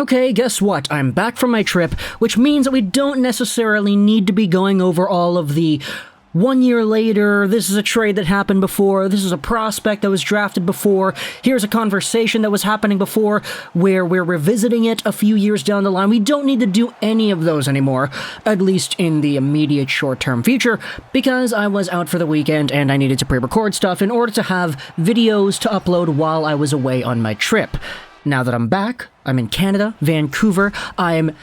Okay, guess what? I'm back from my trip, which means that we don't necessarily need to be going over all of the 1 year later, this is a trade that happened before, this is a prospect that was drafted before, here's a conversation that was happening before, where we're revisiting it a few years down the line. We don't need to do any of those anymore, at least in the immediate short-term future, because I was out for the weekend and I needed to pre-record stuff in order to have videos to upload while I was away on my trip. Now that I'm back, I'm in Canada, Vancouver, I'm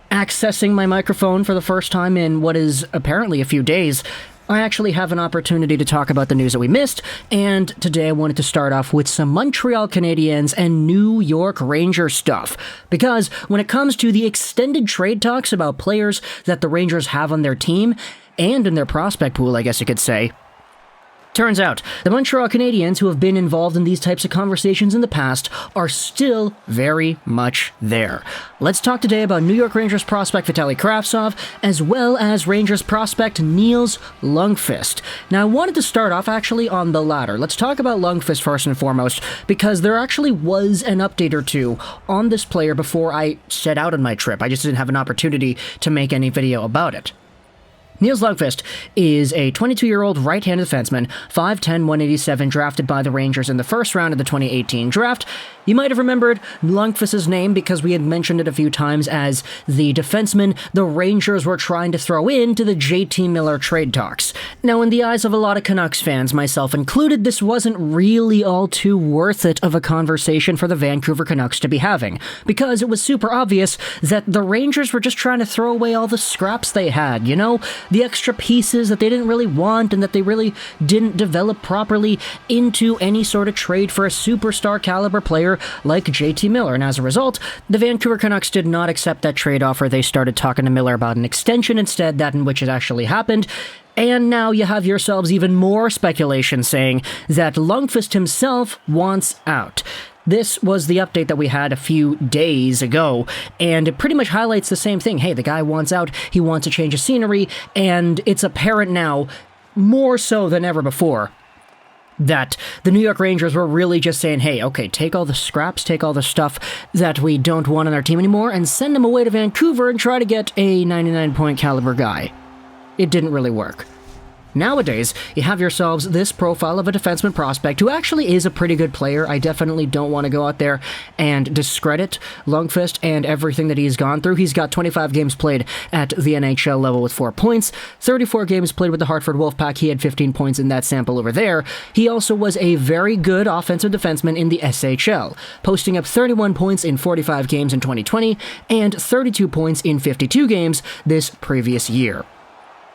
accessing my microphone for the first time in what is apparently a few days. I actually have an opportunity to talk about the news that we missed, and today I wanted to start off with some Montreal Canadiens and New York Rangers stuff, because when it comes to the extended trade talks about players that the Rangers have on their team, and in their prospect pool, I guess you could say, turns out, the Montreal Canadiens, who have been involved in these types of conversations in the past, are still very much there. Let's talk today about New York Rangers prospect Vitali Kravtsov, as well as Rangers prospect Nils Lundkvist. Now, I wanted to start off actually on the latter. Let's talk about Lundkvist first and foremost, because there actually was an update or two on this player before I set out on my trip. I just didn't have an opportunity to make any video about it. Nils Lundkvist is a 22-year-old right-handed defenseman, 5'10", 187, drafted by the Rangers in the first round of the 2018 draft. You might have remembered Lundkvist's name because we had mentioned it a few times as the defenseman the Rangers were trying to throw into the JT Miller trade talks. Now, in the eyes of a lot of Canucks fans, myself included, this wasn't really all too worth it of a conversation for the Vancouver Canucks to be having, because it was super obvious that the Rangers were just trying to throw away all the scraps they had, you know? The extra pieces that they didn't really want and that they really didn't develop properly into any sort of trade for a superstar caliber player like JT Miller, and as a result, the Vancouver Canucks did not accept that trade offer. They started talking to Miller about an extension instead, that in which it actually happened. And now you have yourselves even more speculation saying that Lundkvist himself wants out. This was the update that we had a few days ago, and it pretty much highlights the same thing. Hey, the guy wants out, he wants a change of scenery, and it's apparent now, more so than ever before, that the New York Rangers were really just saying, hey, okay, take all the scraps, take all the stuff that we don't want on our team anymore, and send them away to Vancouver and try to get a 99-point caliber guy. It didn't really work. Nowadays, you have yourselves this profile of a defenseman prospect who actually is a pretty good player. I definitely don't want to go out there and discredit Lundkvist and everything that he's gone through. He's got 25 games played at the NHL level with 4 points, 34 games played with the Hartford Wolfpack. He had 15 points in that sample over there. He also was a very good offensive defenseman in the SHL, posting up 31 points in 45 games in 2020 and 32 points in 52 games this previous year.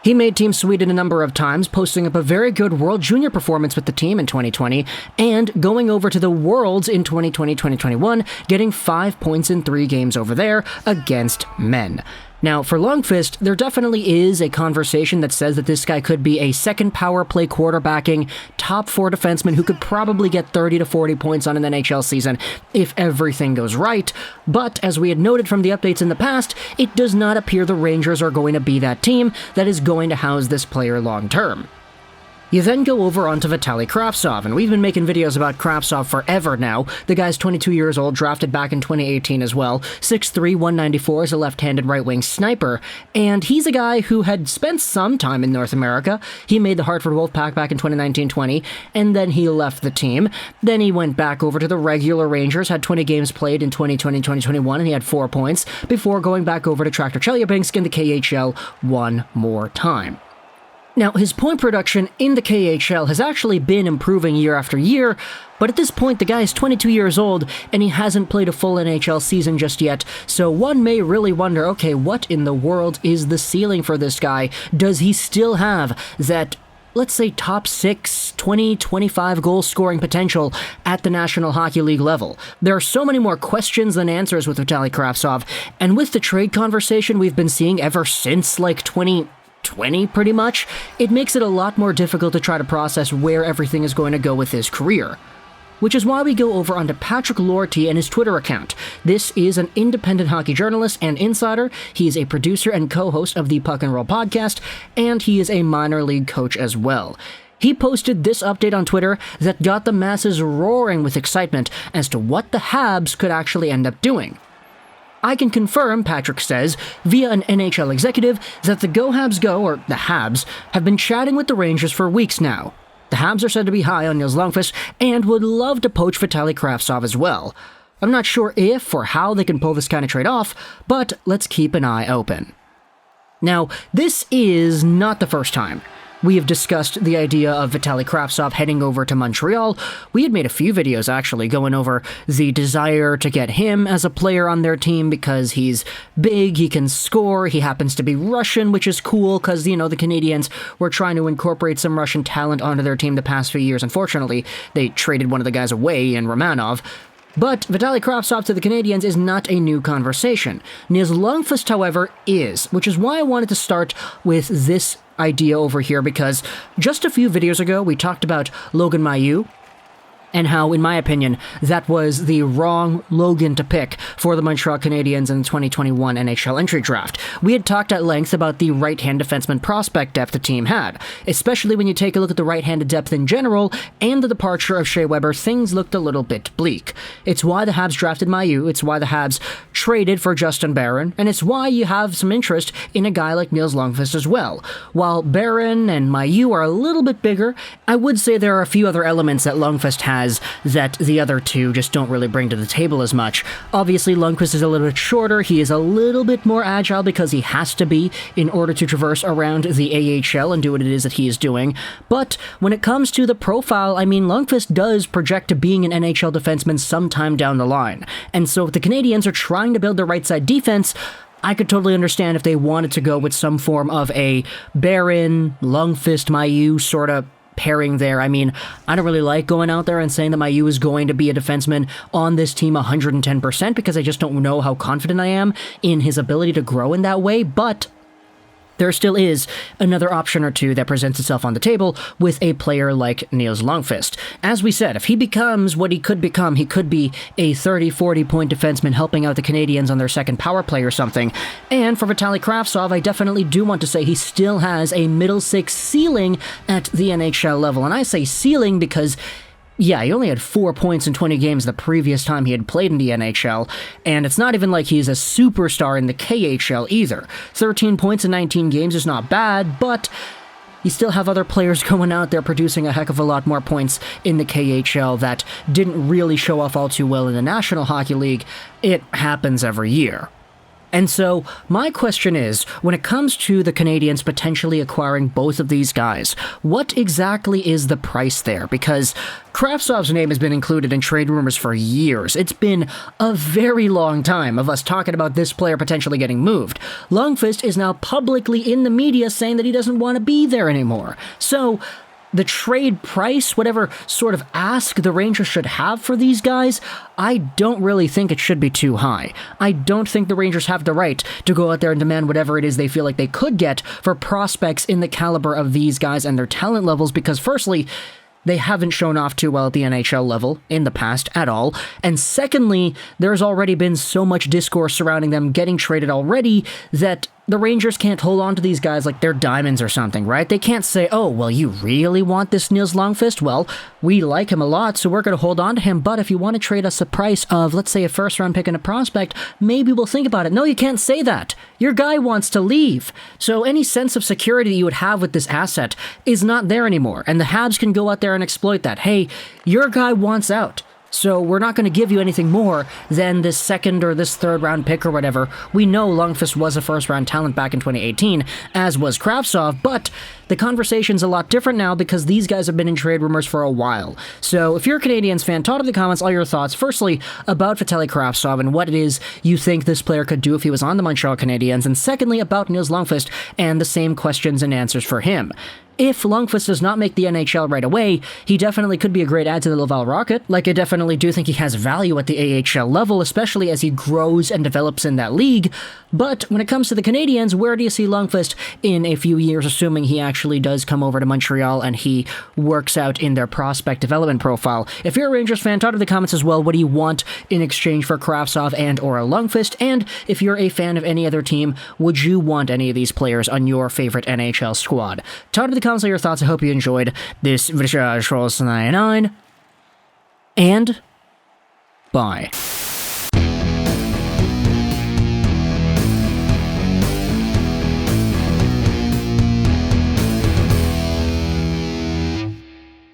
He made Team Sweden a number of times, posting up a very good World Junior performance with the team in 2020, and going over to the Worlds in 2020-2021, getting 5 points in 3 games over there against men. Now, for Lundkvist, there definitely is a conversation that says that this guy could be a second power play quarterbacking top 4 defenseman who could probably get 30 to 40 points on an NHL season if everything goes right. But, as we had noted from the updates in the past, it does not appear the Rangers are going to be that team that is going to house this player long term. You then go over onto Vitali Kravtsov, and we've been making videos about Kravtsov forever now. The guy's 22 years old, drafted back in 2018 as well, 6'3", 194 as a left-handed right-wing sniper, and he's a guy who had spent some time in North America. He made the Hartford Wolfpack back in 2019-20, and then he left the team. Then he went back over to the regular Rangers, had 20 games played in 2020-2021, and he had 4 points, before going back over to Traktor Chelyabinsk in the KHL one more time. Now, his point production in the KHL has actually been improving year after year, but at this point the guy is 22 years old and he hasn't played a full NHL season just yet, so one may really wonder, okay, what in the world is the ceiling for this guy? Does he still have that, let's say, top 6, 20, 25 goal scoring potential at the National Hockey League level? There are so many more questions than answers with Vitali Kravtsov, and with the trade conversation we've been seeing ever since, like, 2020 pretty much, it makes it a lot more difficult to try to process where everything is going to go with his career. Which is why we go over onto Patrick Lorty and his Twitter account. This is an independent hockey journalist and insider. He is a producer and co-host of the Puck and Roll podcast, and he is a minor league coach as well. He posted this update on Twitter that got the masses roaring with excitement as to what the Habs could actually end up doing. I can confirm, Patrick says, via an NHL executive, that the Go Habs Go, or the Habs, have been chatting with the Rangers for weeks now. The Habs are said to be high on Nils Lundkvist and would love to poach Vitali Kravtsov as well. I'm not sure if or how they can pull this kind of trade off, but let's keep an eye open. Now, this is not the first time we have discussed the idea of Vitali Kravtsov heading over to Montreal. We had made a few videos, actually, going over the desire to get him as a player on their team because he's big, he can score, he happens to be Russian, which is cool because, the Canadiens were trying to incorporate some Russian talent onto their team the past few years. Unfortunately, they traded one of the guys away in Romanov. But Vitali Kravtsov to the Canadiens is not a new conversation. Nils Lundkvist, however, is, which is why I wanted to start with this idea over here, because just a few videos ago we talked about Logan Mailloux, and how, in my opinion, that was the wrong Logan to pick for the Montreal Canadiens in the 2021 NHL Entry Draft. We had talked at length about the right-hand defenseman prospect depth the team had, especially when you take a look at the right-handed depth in general, and the departure of Shea Weber, things looked a little bit bleak. It's why the Habs drafted Mailloux, it's why the Habs traded for Justin Barron, and it's why you have some interest in a guy like Nils Lundkvist as well. While Barron and Mailloux are a little bit bigger, I would say there are a few other elements that Lundkvist has that the other two just don't really bring to the table as much. Obviously, Lundkvist is a little bit shorter, he is a little bit more agile because he has to be in order to traverse around the AHL and do what it is that he is doing. But when it comes to the profile, Lundkvist does project to being an NHL defenseman sometime down the line. And so if the Canadiens are trying to build their right side defense, I could totally understand if they wanted to go with some form of a Barron, Lundkvist, Mailloux sort of pairing there. I don't really like going out there and saying that Mailloux is going to be a defenseman on this team 110% because I just don't know how confident I am in his ability to grow in that way, but there still is another option or two that presents itself on the table with a player like Nils Lundkvist. As we said, if he becomes what he could become, he could be a 30-40 point defenseman helping out the Canadiens on their second power play or something. And for Vitali Kravtsov, I definitely do want to say he still has a middle six ceiling at the NHL level. And I say ceiling because yeah, he only had 4 points in 20 games the previous time he had played in the NHL, and it's not even like he's a superstar in the KHL either. 13 points in 19 games is not bad, but you still have other players going out there producing a heck of a lot more points in the KHL that didn't really show off all too well in the National Hockey League. It happens every year. And so, my question is, when it comes to the Canadiens potentially acquiring both of these guys, what exactly is the price there? Because Kravtsov's name has been included in trade rumors for years. It's been a very long time of us talking about this player potentially getting moved. Lundkvist is now publicly in the media saying that he doesn't want to be there anymore. So, the trade price, whatever sort of ask the Rangers should have for these guys, I don't really think it should be too high. I don't think the Rangers have the right to go out there and demand whatever it is they feel like they could get for prospects in the caliber of these guys and their talent levels, because firstly, they haven't shown off too well at the NHL level in the past at all. And secondly, there's already been so much discourse surrounding them getting traded already that the Rangers can't hold on to these guys like they're diamonds or something, right? They can't say, oh, well, you really want this Nils Lundkvist? Well, we like him a lot, so we're going to hold on to him, but if you want to trade us a price of, let's say, a first-round pick and a prospect, maybe we'll think about it. No, you can't say that. Your guy wants to leave. So any sense of security that you would have with this asset is not there anymore, and the Habs can go out there and exploit that. Hey, your guy wants out. So we're not going to give you anything more than this second or this third round pick or whatever. We know Lundkvist was a first round talent back in 2018, as was Kravtsov, but the conversation's a lot different now because these guys have been in trade rumors for a while. So if you're a Canadiens fan, talk in the comments all your thoughts, firstly, about Vitali Kravtsov and what it is you think this player could do if he was on the Montreal Canadiens, and secondly, about Nils Lundkvist and the same questions and answers for him. If Lundkvist does not make the NHL right away, he definitely could be a great add to the Laval Rocket. Like, I definitely do think he has value at the AHL level, especially as he grows and develops in that league. But when it comes to the Canadiens, where do you see Lundkvist in a few years, assuming he actually does come over to Montreal and he works out in their prospect development profile? If you're a Rangers fan, talk in the comments as well. What do you want in exchange for Kravtsov and or a Lundkvist? And if you're a fan of any other team, would you want any of these players on your favorite NHL squad? Talk in the comments your thoughts. I hope you enjoyed this Juraj 99, and bye.